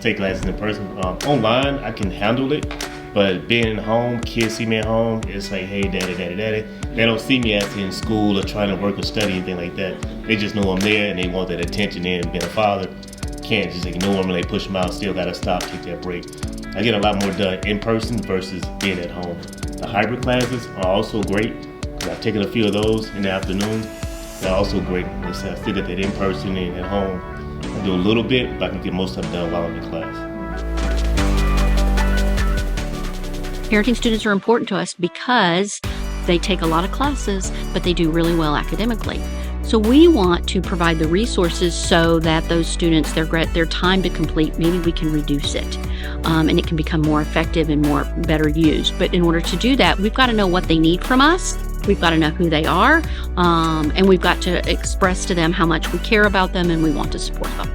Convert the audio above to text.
take classes in person. Online, I can handle it, but being at home, kids see me at home, it's like, hey, daddy, daddy, daddy. They don't see me as in school or trying to work or study, anything like that. They just know I'm there and they want that attention there. And being a father, can't just ignore them when they push them out, still gotta stop, take that break. I get a lot more done in person versus being at home. The hybrid classes are also great, because I've taken a few of those in the afternoon. They're also great. I still get that in person and at home. I do a little bit, but I can get most of them done while I'm in class. Parenting students are important to us because they take a lot of classes, but they do really well academically. So we want to provide the resources so that those students, their time to complete, maybe we can reduce it, and it can become more effective and better used. But in order to do that, we've got to know what they need from us. We've got to know who they are, and we've got to express to them how much we care about them and we want to support them.